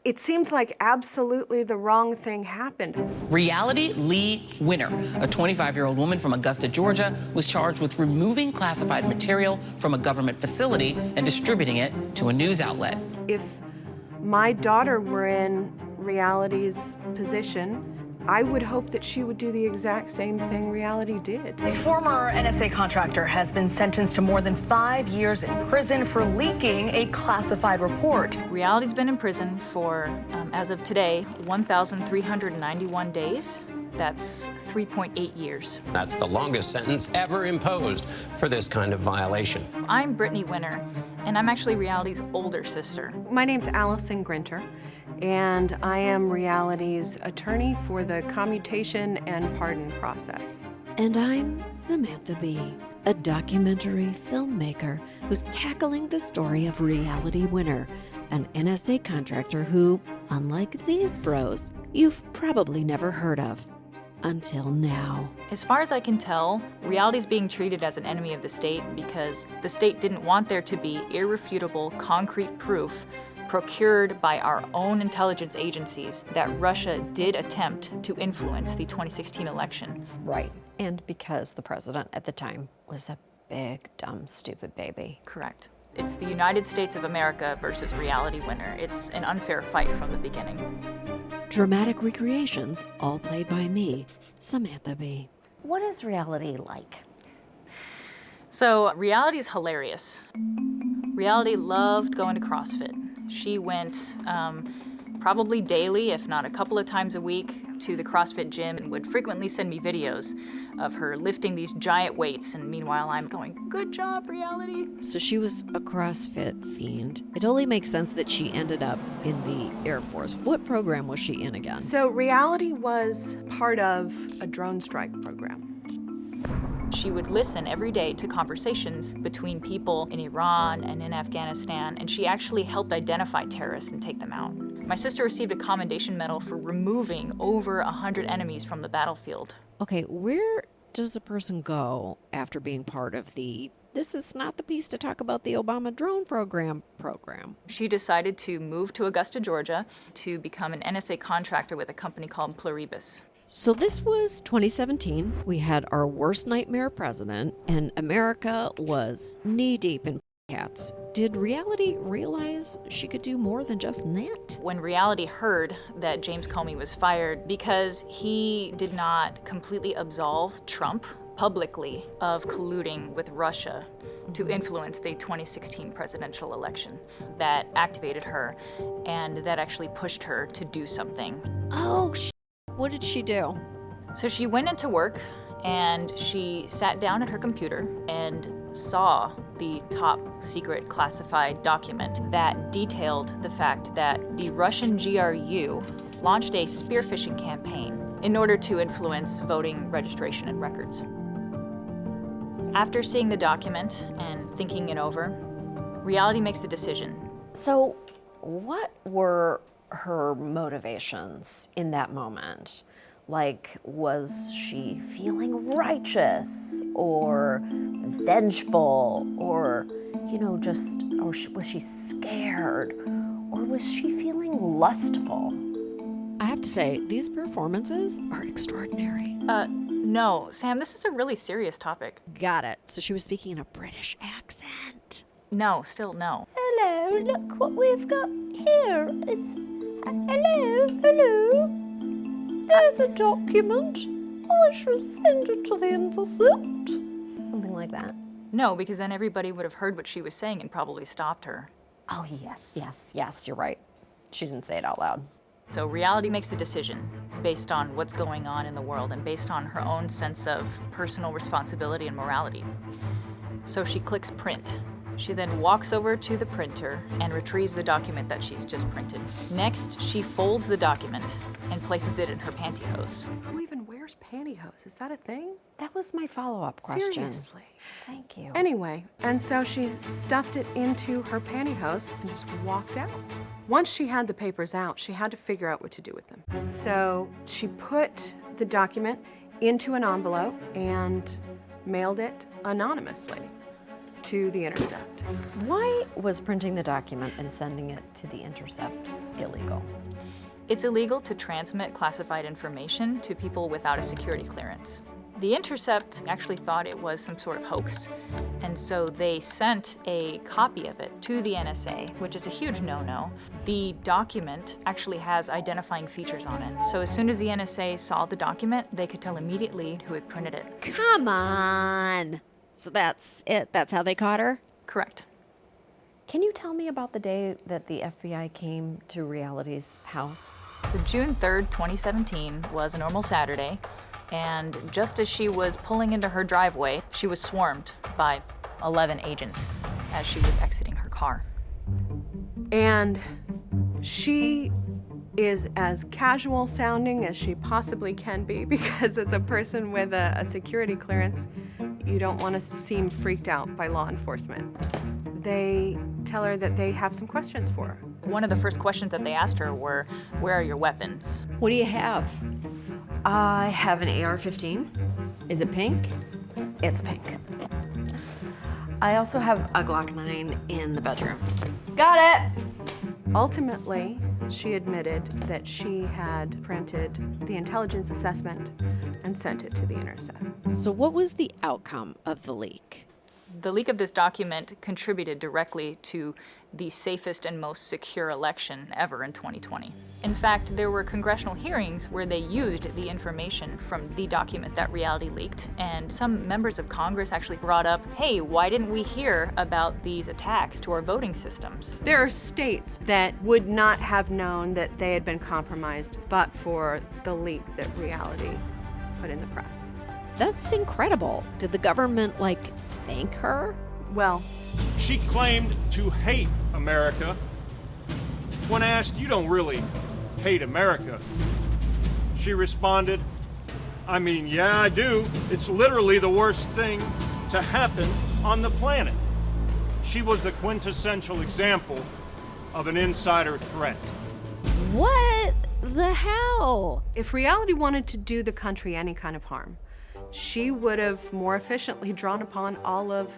It seems like absolutely the wrong thing happened. Reality Lee Winner, a 25-year-old woman from Augusta, Georgia, was charged with removing classified material from a government facility and distributing it to a news outlet. If my daughter were in Reality's position, I would hope that she would do the exact same thing Reality did. A former NSA contractor has been sentenced to more than 5 years in prison for leaking a classified report. Reality's been in prison for, as of today, 1,391 days. That's 3.8 years. That's the longest sentence ever imposed for this kind of violation. I'm Brittany Winner, and I'm actually Reality's older sister. My name's Alison Grinter, and I am Reality's attorney for the commutation and pardon process. And I'm Samantha B., a documentary filmmaker who's tackling the story of Reality Winner, an NSA contractor who, unlike these bros, you've probably never heard of. Until now. As far as I can tell, Reality's being treated as an enemy of the state because the state didn't want there to be irrefutable, concrete proof procured by our own intelligence agencies that Russia did attempt to influence the 2016 election. Right, and because the president at the time was a big, dumb, stupid baby. Correct. It's the United States of America versus Reality Winner. It's an unfair fight from the beginning. Dramatic recreations, all played by me, Samantha B. What is Reality like? So, Reality is hilarious. Reality loved going to CrossFit. She went probably daily, if not a couple of times a week, to the CrossFit gym and would frequently send me videos of her lifting these giant weights, and meanwhile I'm going, good job, Reality. So she was a CrossFit fiend. It only makes sense that she ended up in the Air Force. What program was she in again? So Reality was part of a drone strike program. She would listen every day to conversations between people in Iran and in Afghanistan, and she actually helped identify terrorists and take them out. My sister received a commendation medal for removing over 100 enemies from the battlefield. Okay, where does a person go after being part of the "this is not the piece to talk about the Obama drone program"? She decided to move to Augusta, Georgia, to become an NSA contractor with a company called Pluribus. So this was 2017. We had our worst nightmare president, and America was knee-deep in cats. Did Reality realize she could do more than just that? When Reality heard that James Comey was fired because he did not completely absolve Trump publicly of colluding with Russia to influence the 2016 presidential election, that activated her, and that actually pushed her to do something. Oh, what did she do? So she went into work and she sat down at her computer and saw the top secret classified document that detailed the fact that the Russian GRU launched a spear phishing campaign in order to influence voting registration and records. After seeing the document and thinking it over, Reality makes a decision. So, what were her motivations in that moment? Like, was she feeling righteous or vengeful or, was she scared? Or was she feeling lustful? I have to say, these performances are extraordinary. No, Sam, this is a really serious topic. Got it. So she was speaking in a British accent. No, still no. Hello, look what we've got here. It's... Hello. There's a document. I shall send it to the Intercept. Something like that. No, because then everybody would have heard what she was saying and probably stopped her. Oh, yes, you're right. She didn't say it out loud. So Reality makes a decision based on what's going on in the world and based on her own sense of personal responsibility and morality. So she clicks print. She then walks over to the printer and retrieves the document that she's just printed. Next, she folds the document and places it in her pantyhose. Who even wears pantyhose? Is that a thing? That was my follow-up question. Seriously. Thank you. Anyway, and so she stuffed it into her pantyhose and just walked out. Once she had the papers out, she had to figure out what to do with them. So she put the document into an envelope and mailed it anonymously to the Intercept. Why was printing the document and sending it to the Intercept illegal? It's illegal to transmit classified information to people without a security clearance. The Intercept actually thought it was some sort of hoax, and so they sent a copy of it to the NSA, which is a huge no-no. The document actually has identifying features on it, so as soon as the NSA saw the document, they could tell immediately who had printed it. Come on! So that's it? That's how they caught her? Correct. Can you tell me about the day that the FBI came to Reality's house? So June 3rd, 2017 was a normal Saturday, and just as she was pulling into her driveway, she was swarmed by 11 agents as she was exiting her car. And she is as casual sounding as she possibly can be, because as a person with a security clearance, you don't want to seem freaked out by law enforcement. They tell her that they have some questions for her. One of the first questions that they asked her were, "Where are your weapons?" What do you have? I have an AR-15. Is it pink? It's pink. I also have a Glock 9 in the bedroom. Got it! Ultimately, she admitted that she had printed the intelligence assessment and sent it to the Intercept. So what was the outcome of the leak? The leak of this document contributed directly to the safest and most secure election ever in 2020. In fact, there were congressional hearings where they used the information from the document that Reality leaked, and some members of Congress actually brought up, hey, why didn't we hear about these attacks to our voting systems? There are states that would not have known that they had been compromised but for the leak that Reality put in the press. That's incredible. Did the government, thank her? Well, she claimed to hate America. When asked, "You don't really hate America," she responded, "I mean, yeah, I do. It's literally the worst thing to happen on the planet." She was the quintessential example of an insider threat. What the hell? if Reality wanted to do the country any kind of harm, she would have more efficiently drawn upon all of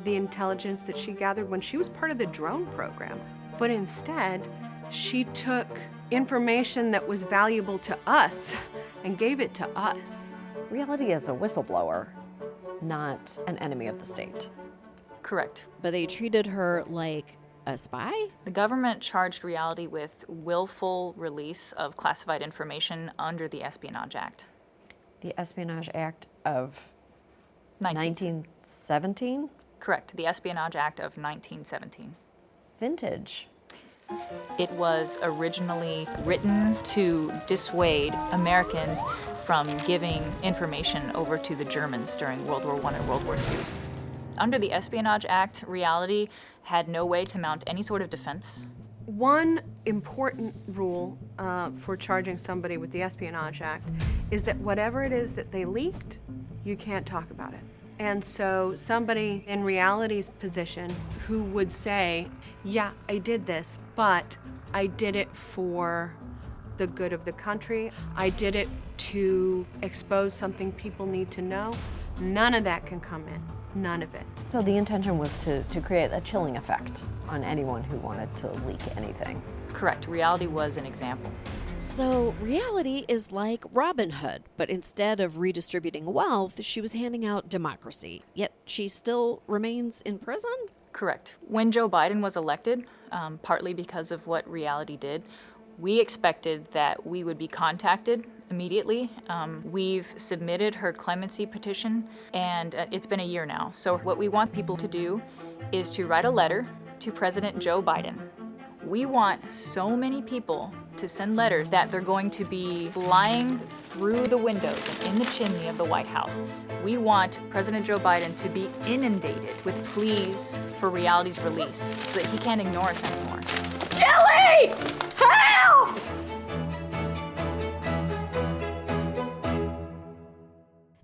the intelligence that she gathered when she was part of the drone program. But instead, she took information that was valuable to us and gave it to us. Reality is a whistleblower, not an enemy of the state. Correct. But they treated her like a spy? The government charged Reality with willful release of classified information under the Espionage Act. The Espionage Act of 1917? Correct, the Espionage Act of 1917. Vintage. It was originally written to dissuade Americans from giving information over to the Germans during World War I and World War II. Under the Espionage Act, Reality had no way to mount any sort of defense. One important rule for charging somebody with the Espionage Act is that whatever it is that they leaked, you can't talk about it. And so somebody in Reality's position who would say, yeah, I did this, but I did it for the good of the country. I did it to expose something people need to know. None of that can come in. None of it. So the intention was to create a chilling effect on anyone who wanted to leak anything. Correct. Reality was an example. So Reality is like Robin Hood, but instead of redistributing wealth, she was handing out democracy. Yet she still remains in prison? Correct. When Joe Biden was elected, partly because of what Reality did, we expected that we would be contacted immediately. We've submitted her clemency petition, and it's been a year now. So what we want people to do is to write a letter to President Joe Biden. We want so many people to send letters that they're going to be flying through the windows and in the chimney of the White House. We want President Joe Biden to be inundated with pleas for Reality's release so that he can't ignore us anymore. Jelly! Help!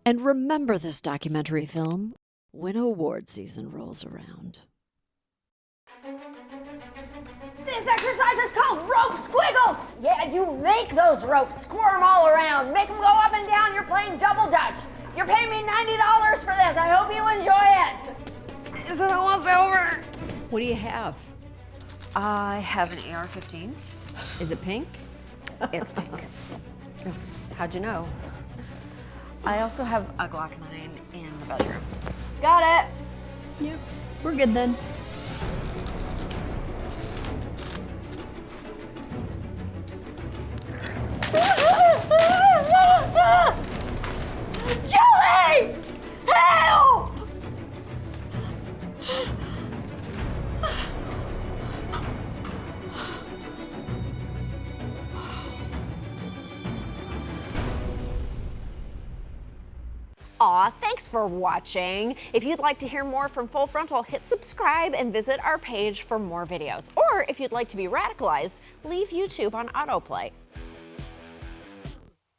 And remember this documentary film when award season rolls around. This exercise is called rope squiggles. Yeah, you make those ropes squirm all around. Make them go up and down. You're playing double dutch. You're paying me $90 for this. I hope you enjoy it. Is it almost over? What do you have? I have an AR-15. Is it pink? It's pink. How'd you know? I also have a Glock 9 in the bedroom. Got it! Yep, we're good then. Jelly! Help! Aw, thanks for watching. If you'd like to hear more from Full Frontal, hit subscribe and visit our page for more videos. Or if you'd like to be radicalized, leave YouTube on autoplay.